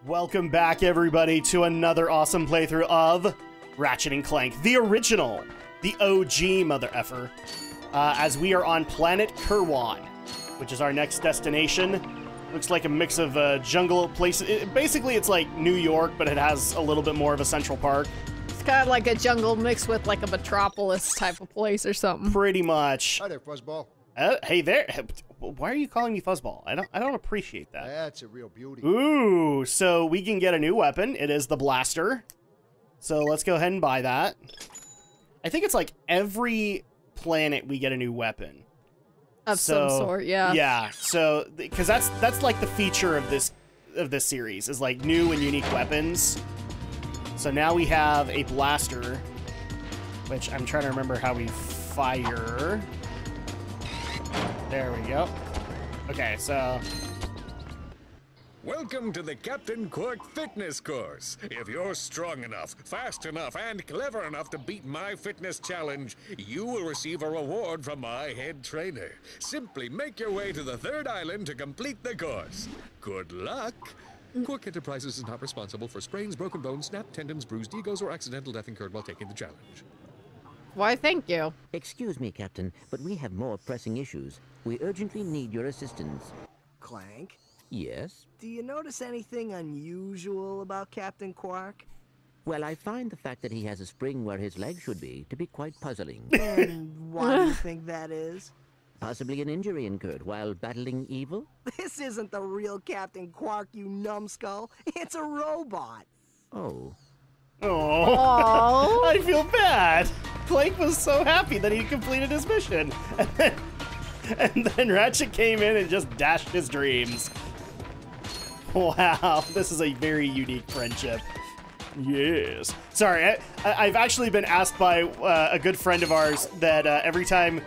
Welcome back, everybody, to another awesome playthrough of Ratchet & Clank, the original, the OG mother effer, as we are on Planet Kerwan, which is our next destination. Looks like a mix of jungle places. Basically, it's like New York, but it has a little bit more of a central park. It's kind of like a jungle mixed with like a metropolis type of place or something. Pretty much. Hi there, Fuzzball. Hey there. Why are you calling me Fuzzball? I don't appreciate that. That's a real beauty. Ooh, so we can get a new weapon. It is the blaster. So let's go ahead and buy that. I think it's like every planet we get a new weapon. Of some sort, yeah. Yeah, so because that's like the feature of this series is like new and unique weapons. So now we have a blaster, which I'm trying to remember how we fire. There we go. Okay, so... Welcome to the Captain Quark fitness course. If you're strong enough, fast enough, and clever enough to beat my fitness challenge, you will receive a reward from my head trainer. Simply make your way to the third island to complete the course. Good luck. Quark Enterprises is not responsible for sprains, broken bones, snapped tendons, bruised egos, or accidental death incurred while taking the challenge. Why, thank you. Excuse me, Captain, but we have more pressing issues. We urgently need your assistance. Clank? Yes? Do you notice anything unusual about Captain Quark? Well, I find the fact that he has a spring where his leg should be to be quite puzzling. And why do you think that is? Possibly an injury incurred while battling evil? This isn't the real Captain Quark, you numbskull. It's a robot. Oh. Oh, I feel bad. Clank was so happy that he completed his mission. And then Ratchet came in and just dashed his dreams. Wow, this is a very unique friendship. Yes. Sorry, I've actually been asked by a good friend of ours that every time,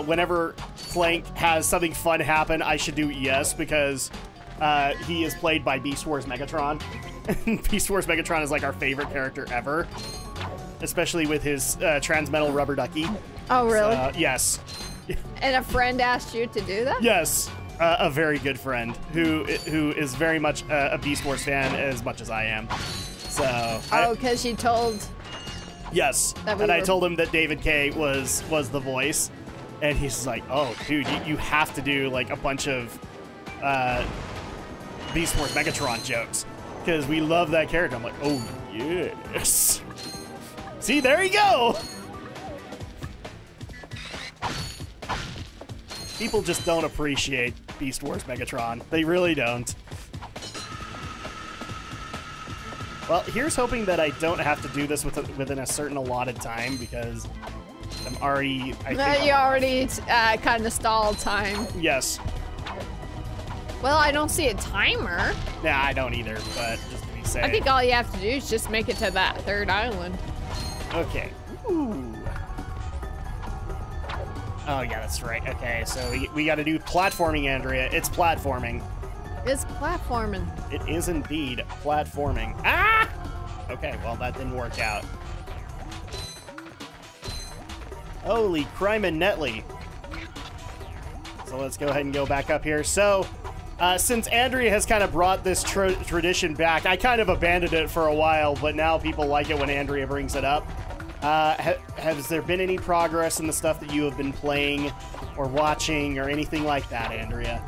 whenever Clank has something fun happen, I should do yes, because he is played by Beast Wars Megatron. Beast Wars Megatron is like our favorite character ever, especially with his transmetal rubber ducky. Oh, really? Yes. And a friend asked you to do that? Yes, a very good friend who is very much a Beast Wars fan as much as I am. So. Oh, because you told. Yes, and I told him that David K was the voice, and he's like, "Oh, dude, you have to do like a bunch of Beast Wars Megatron jokes because we love that character." I'm like, "Oh yes." See, there you go. People just don't appreciate Beast Wars Megatron. They really don't. Well, here's hoping that I don't have to do this within a certain allotted time because I'm already... You already kind of stalled time. Yes. Well, I don't see a timer. Nah, I don't either, but just to be safe. I think all you have to do is just make it to that third island. Okay. Ooh. Oh, yeah, that's right. Okay, so we got to do platforming, Andrea. It's platforming. It's platforming. It is indeed platforming. Ah! Okay, well, that didn't work out. Holy crime and Netley. So let's go ahead and go back up here. So, since Andrea has kind of brought this tradition back, I kind of abandoned it for a while, but now people like it when Andrea brings it up. Has there been any progress in the stuff that you have been playing or watching or anything like that, Andrea?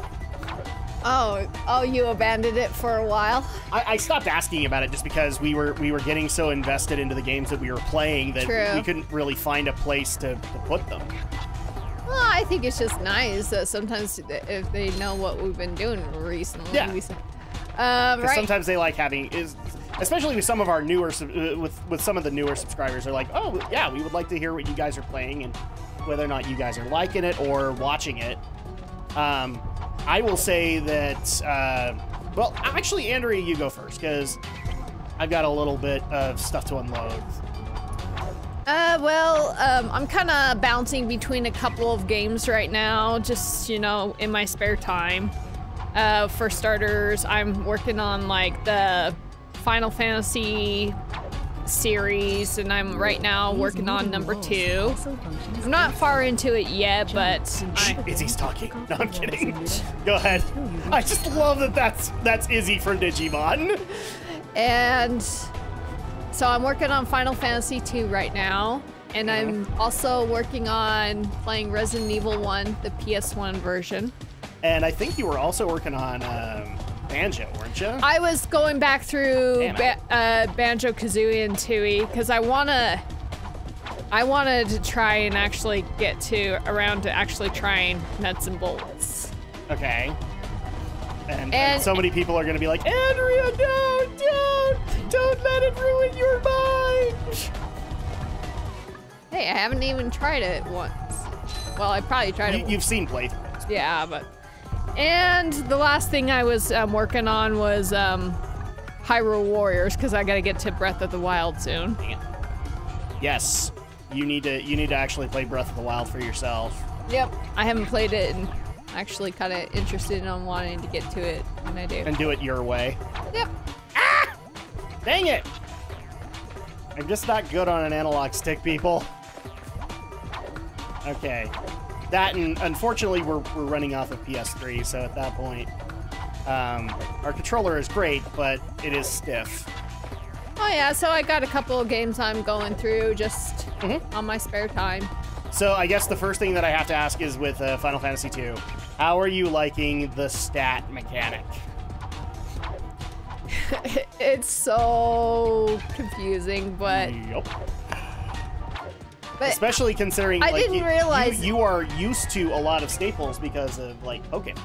Oh, you abandoned it for a while? I stopped asking about it just because we were getting so invested into the games that we were playing that we couldn't really find a place to put them. Well, I think it's just nice that sometimes if they know what we've been doing recently. Yeah. Right. Sometimes they like having especially with some of our newer with some of the newer subscribers, they're like, oh yeah, we would like to hear what you guys are playing and whether or not you guys are liking it or watching it. I will say that well, actually, Andrea, you go first because I've got a little bit of stuff to unload. I'm kind of bouncing between a couple of games right now, just, you know, in my spare time. For starters, I'm working on like the Final Fantasy series, and I'm right now working on number 2. I'm not far into it yet, but Izzy's talking. No, I'm kidding. Go ahead. I just love that that's Izzy from Digimon. And so I'm working on Final Fantasy 2 right now, and I'm also working on playing Resident Evil 1, the PS1 version. And I think you were also working on Banjo, weren't you? I was going back through Banjo-Kazooie and Tooie because I wanted to try and actually get around to actually trying Nuts and Bolts. Okay. And so many people are going to be like, Andrea, no, don't let it ruin your mind. Hey, I haven't even tried it once. Well, I probably tried it once. You've seen playthroughs. Yeah, but... And the last thing I was working on was Hyrule Warriors, because I got to get to Breath of the Wild soon. Yes. You need to actually play Breath of the Wild for yourself. Yep. I haven't played it and actually kind of interested in wanting to get to it when I do. And do it your way. Yep. Ah! Dang it! I'm just not good on an analog stick, people. Okay. That, and unfortunately we're running off of PS3, so at that point, our controller is great, but it is stiff. Oh yeah, so I got a couple of games I'm going through just on my spare time. So I guess the first thing that I have to ask is with Final Fantasy II, how are you liking the stat mechanic? It's so confusing, but... Yep. But especially considering I didn't realize you are used to a lot of staples because of like Pokken.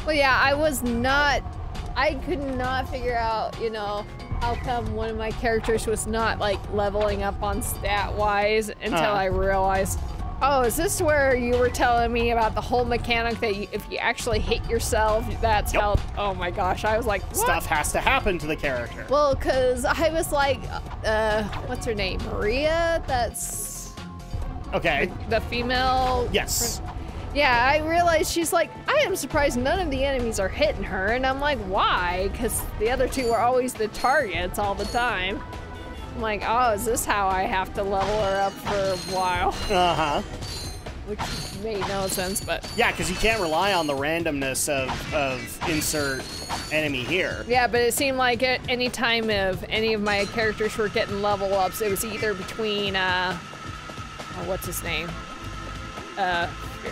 Well, yeah, I could not figure out, you know, how come one of my characters was not like leveling up on stat wise until I realized, oh, is this where you were telling me about the whole mechanic that if you actually hit yourself, that's how, oh my gosh, I was like, what? Stuff has to happen to the character. Well, cause I was like, what's her name? Maria? That's... Okay. The female... Yes. Yeah, I realized she's like, I am surprised none of the enemies are hitting her, and I'm like, why? Because the other two are always the targets all the time. I'm like, oh, is this how I have to level her up for a while? Uh-huh. Which made no sense, but... Yeah, because you can't rely on the randomness of insert enemy here. Yeah, but it seemed like any time if any of my characters were getting level ups, it was either between, what's his name?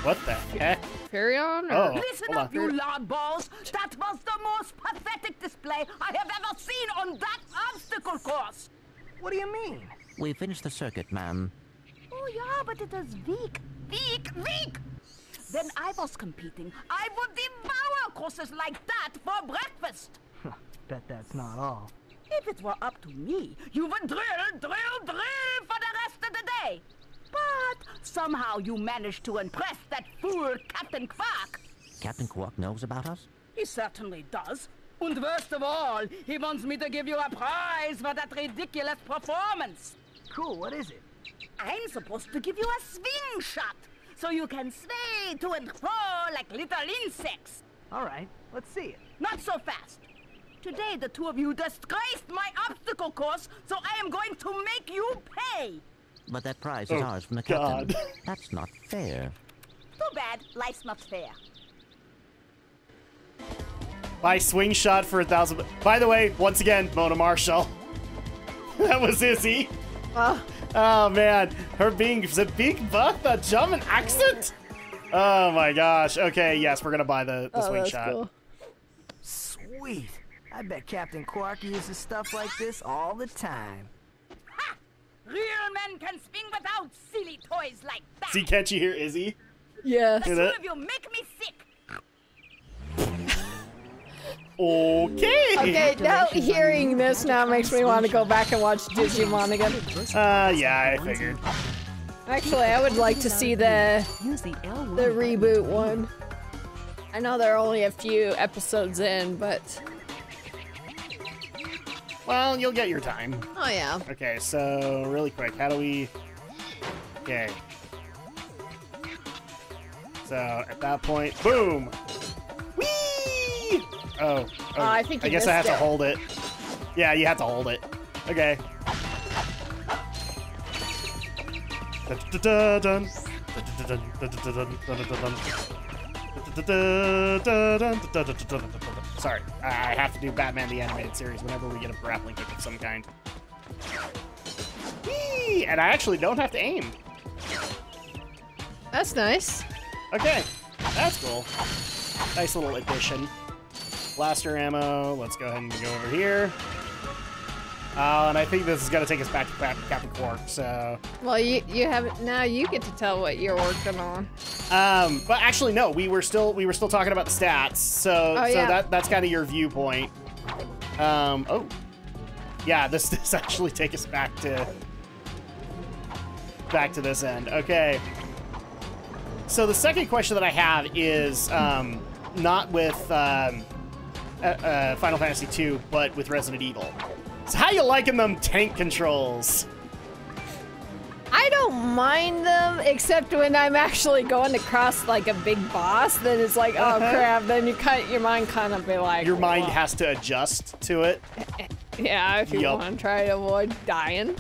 What the heck? Furion? Oh, listen up, you loudballs! That was the most pathetic display I have ever seen on that obstacle course! What do you mean? We finished the circuit, ma'am. Oh yeah, but it is weak. Weak! When I was competing, I would devour courses like that for breakfast! Bet that's not all. If it were up to me, you would drill for the rest of the day! But somehow you managed to impress that fool Captain Quark. Captain Quark knows about us? He certainly does. And worst of all, he wants me to give you a prize for that ridiculous performance. Cool, what is it? I'm supposed to give you a swing shot, so you can sway to and fro like little insects. All right, let's see it. Not so fast. Today the two of you disgraced my obstacle course, so I am going to make you pay. But that prize is ours from the captain. God. That's not fair. Too bad, life's not fair. Buy swing shot for 1,000. By the way, once again, Mona Marshall. That was Izzy. Oh man, her being the big buck, the German accent. Oh my gosh. Okay, yes, we're gonna buy the swing shot. Cool. Sweet. I bet Captain Quark uses stuff like this all the time. Ha! Real men can swing without silly toys like that. See, can't you hear Izzy? Yes. The two of you make me sick. Okay. Okay, now hearing this now makes me want to go back and watch Digimon again. Yeah, I figured. Actually, I would like to see the reboot one. I know there are only a few episodes in, but... Well, you'll get your time. Oh, yeah. Okay, so really quick, how do we... Okay. So, at that point, boom! Whee! Oh, I think you I guess I have missed to it. hold it. Yeah, you have to hold it. Okay. Sorry, I have to do Batman the Animated Series whenever we get a grappling hook of some kind. Whee! And I actually don't have to aim. That's nice. Okay, that's cool. Nice little addition. Blaster ammo. Let's go ahead and go over here. And I think this is gonna take us back to Captain Quark. So. Well, you have now. You get to tell what you're working on. But actually, no. We were still talking about the stats. So yeah. that's kind of your viewpoint. Oh. Yeah. This actually takes us back to this end. Okay. So the second question that I have is not with Final Fantasy II, but with Resident Evil. So how you liking them tank controls? I don't mind them, except when I'm actually going to cross like a big boss, then it's like, oh crap, then your mind kind of be like... Your mind has to adjust to it? Yeah, if you want to try to avoid dying.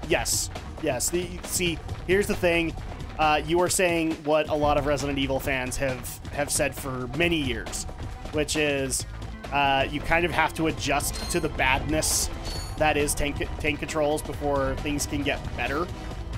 Yes, yes. See, here's the thing. You are saying what a lot of Resident Evil fans have said for many years, which is you kind of have to adjust to the badness that is tank controls before things can get better.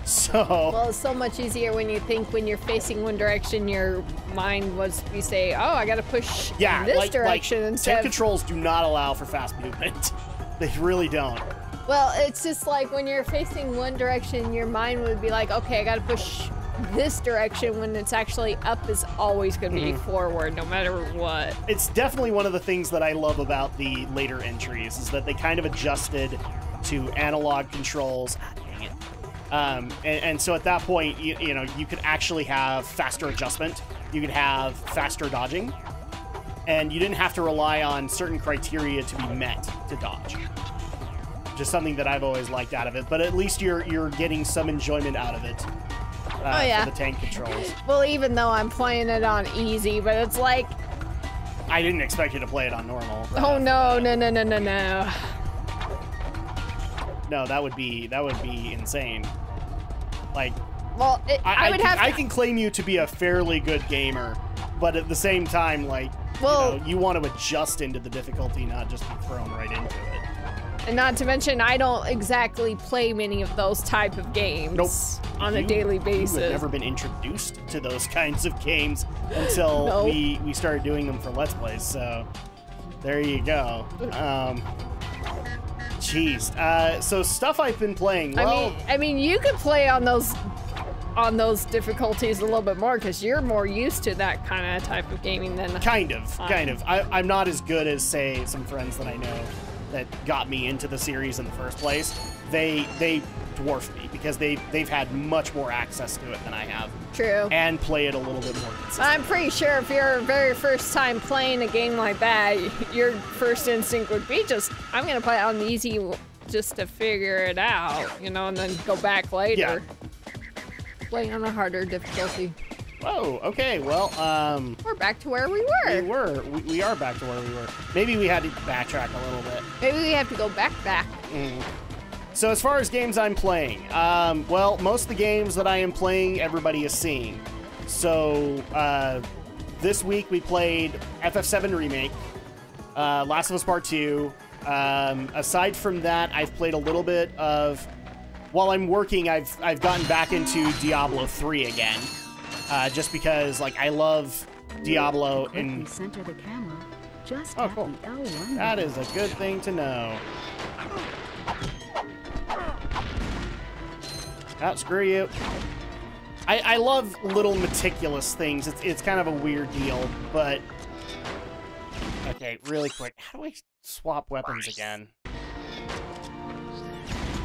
So well, it's so much easier when you think when you're facing one direction, your mind was we say, oh, I got to push in this direction instead. Tank controls do not allow for fast movement. They really don't. Well, it's just like when you're facing one direction, your mind would be like, okay, I got to push this direction, when it's actually up is always going to be forward no matter what. It's definitely one of the things that I love about the later entries is that they kind of adjusted to analog controls. Dang it. And so at that point, you know, you could actually have faster adjustment. You could have faster dodging. And you didn't have to rely on certain criteria to be met to dodge. Just something that I've always liked out of it. But at least you're getting some enjoyment out of it. For the tank controls. Well, even though I'm playing it on easy, but it's like... I didn't expect you to play it on normal. Oh, no. No, that would be insane. Like, well, I can claim you to be a fairly good gamer, but at the same time, like, you want to adjust into the difficulty, not just be thrown right into it. And not to mention, I don't exactly play many of those type of games on a daily basis. You've never been introduced to those kinds of games until we started doing them for Let's Plays, so there you go. Jeez. So stuff I've been playing. Well, I mean, you could play on those difficulties a little bit more because you're more used to that kind of type of gaming than kind of. I'm not as good as, say, some friends that I know that got me into the series in the first place. They dwarf me because they've had much more access to it than I have. True. And play it a little bit more consistently. I'm pretty sure if you're very first time playing a game like that, your first instinct would be I'm gonna play it on easy just to figure it out, you know, and then go back later. Yeah. Play on a harder difficulty. Whoa, okay, well, we're back to where we were. We are back to where we were. Maybe we had to backtrack a little bit. Maybe we have to go back. So as far as games I'm playing, well, most of the games that I am playing, everybody is seeing. So, this week we played FF7 Remake, Last of Us Part 2. Aside from that, I've played a little bit of... While I'm working, I've gotten back into Diablo 3 again. Just because, like, I love Diablo and... Center the camera. Just oh, cool. That is a good thing to know. Oh, screw you. I love little meticulous things. It's kind of a weird deal, but... Okay, really quick. How do I swap weapons again?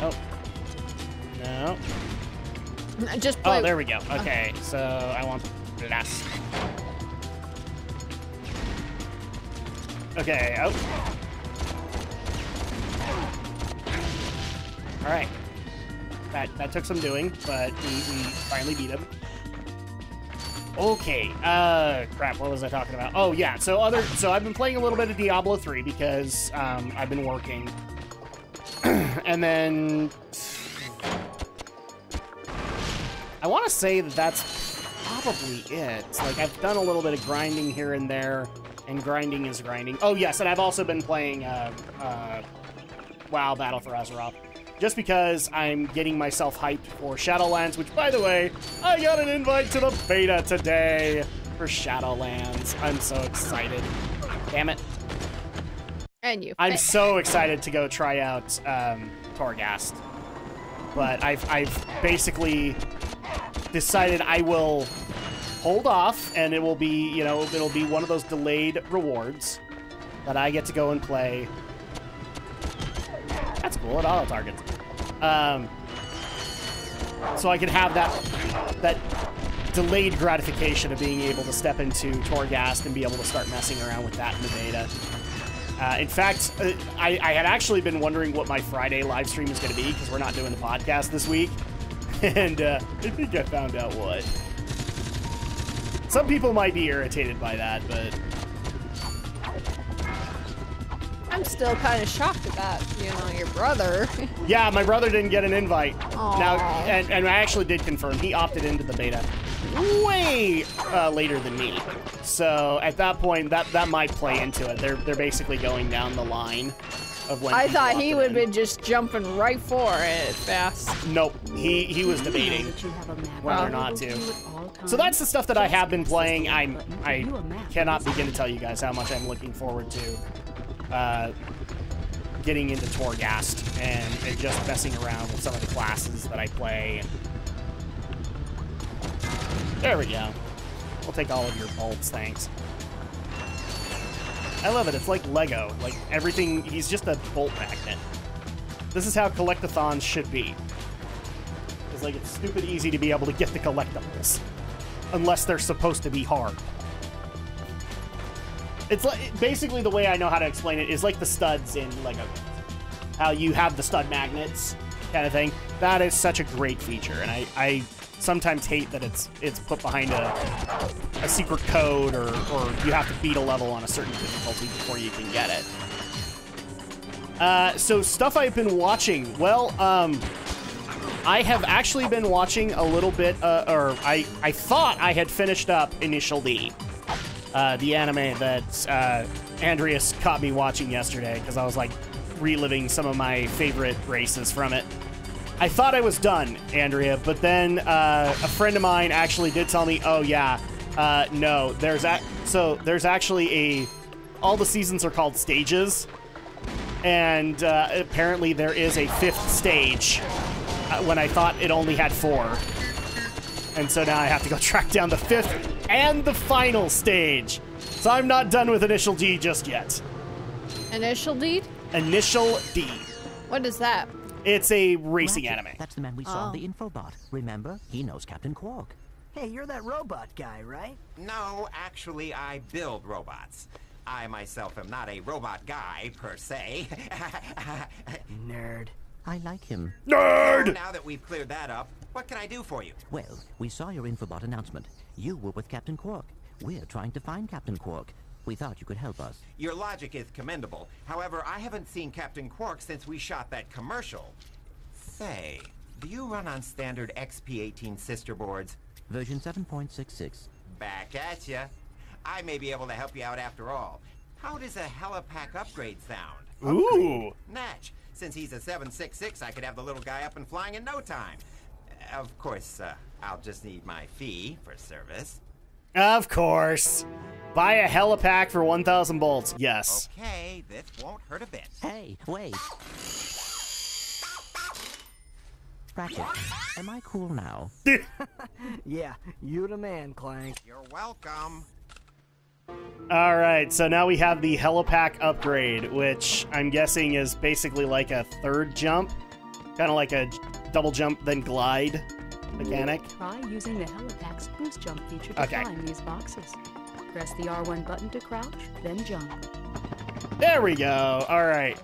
Oh. No. Just play. Oh, there we go. Okay, so I want blast. Okay, oh. Alright. That took some doing, but we finally beat him. Okay, crap, what was I talking about? Oh, yeah, so I've been playing a little bit of Diablo 3 because, I've been working. And then... I want to say that that's probably it. Like, I've done a little bit of grinding here and there, and grinding is grinding. Oh, yes, and I've also been playing WoW Battle for Azeroth, just because I'm getting myself hyped for Shadowlands, which, by the way, I got an invite to the beta today for Shadowlands. I'm so excited. Damn it. And you. I'm so excited to go try out Torghast. But I've basically decided I will hold off, and it will be, you know, it'll be one of those delayed rewards that I get to go and play. That's cool, it auto targets. So I can have that delayed gratification of being able to step into Torghast and be able to start messing around with that in the beta. In fact, I had actually been wondering what my Friday live stream is going to be, because we're not doing the podcast this week. And I think I found out what. Some people might be irritated by that, but... I'm still kind of shocked about, you know, your brother. Yeah, my brother didn't get an invite. Aww. Now, and I actually did confirm. He opted into the beta way later than me. So at that point, that might play into it. They're basically going down the line of when I thought he would have in. been just jumping right for it fast. Nope, he was debating whether or not to. So that's the stuff that I have been playing. I cannot begin to tell you guys how much I'm looking forward to getting into Torghast and just messing around with some of the classes that I play. There we go. We'll take all of your bolts, thanks. I love it. It's like Lego. Like, everything, he's just a bolt magnet. This is how collectathons should be. It's like, it's stupid easy to be able to get the collectibles. Unless they're supposed to be hard. It's like, basically the way I know how to explain it is like the studs in Lego. How you have the stud magnets kind of thing. That is such a great feature, and I sometimes hate that it's put behind a secret code, or you have to beat a level on a certain difficulty before you can get it. So stuff I've been watching. Well, I have actually been watching a little bit, or I thought I had finished up Initial D, the anime that Andreas caught me watching yesterday, because I was like reliving some of my favorite races from it. I thought I was done, Andrea, but then a friend of mine actually did tell me, oh yeah, no, there's actually all the seasons are called stages, and apparently there is a 5th stage when I thought it only had 4. And so now I have to go track down the 5th and the final stage. So I'm not done with Initial D just yet. Initial D? Initial D. What is that? It's a racing Ratchet, anime. That's the man we saw on the infobot. Remember? He knows Captain Quark. Hey, you're that robot guy, right? No, actually, I build robots. I myself am not a robot guy, per se. Nerd. I like him. Nerd! Now that we've cleared that up, what can I do for you? Well, we saw your infobot announcement. You were with Captain Quark. We're trying to find Captain Quark. We thought you could help us. Your logic is commendable. However, I haven't seen Captain Quark since we shot that commercial. Say, do you run on standard XP18 sister boards? Version 7.66. Back at ya. I may be able to help you out after all. How does a helipack upgrade sound? Ooh. Natch. Since he's a 766, I could have the little guy up and flying in no time. Of course, I'll just need my fee for service. Of course. Buy a helipack for 1,000 bolts. Yes. Okay, this won't hurt a bit. Hey, wait. Ratchet, am I cool now? Yeah, you the man, Clank. You're welcome. All right, so now we have the helipack upgrade, which I'm guessing is basically like a 3rd jump. Kind of like a double jump, then glide mechanic. Try using the helipack's boost jump feature to climb these boxes. Press the R1 button to crouch, then jump. There we go. All right.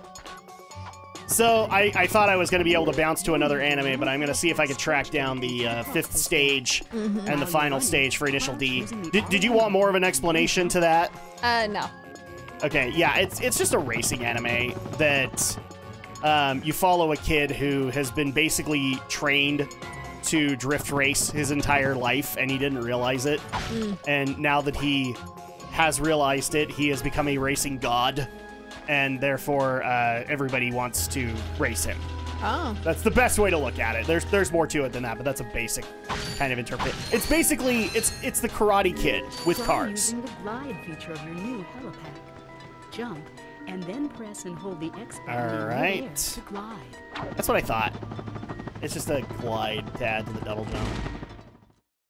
So I thought I was going to be able to bounce to another anime, but I'm going to see if I could track down the 5th stage and the final stage for Initial D. Did you want more of an explanation to that? No. Okay, yeah, it's just a racing anime that you follow a kid who has been basically trained to drift race his entire life, and he didn't realize it. And now that he has realized it, he has become a racing god, and therefore everybody wants to race him. Oh. That's the best way to look at it. There's more to it than that, but that's a basic kind of interpretation. It's basically, it's the Karate Kid with Try cars. using the glide feature of your new helipack. Jump, and then press and hold the X button in Alright. midair to glide. That's what I thought. It's just a glide to add to the double jump.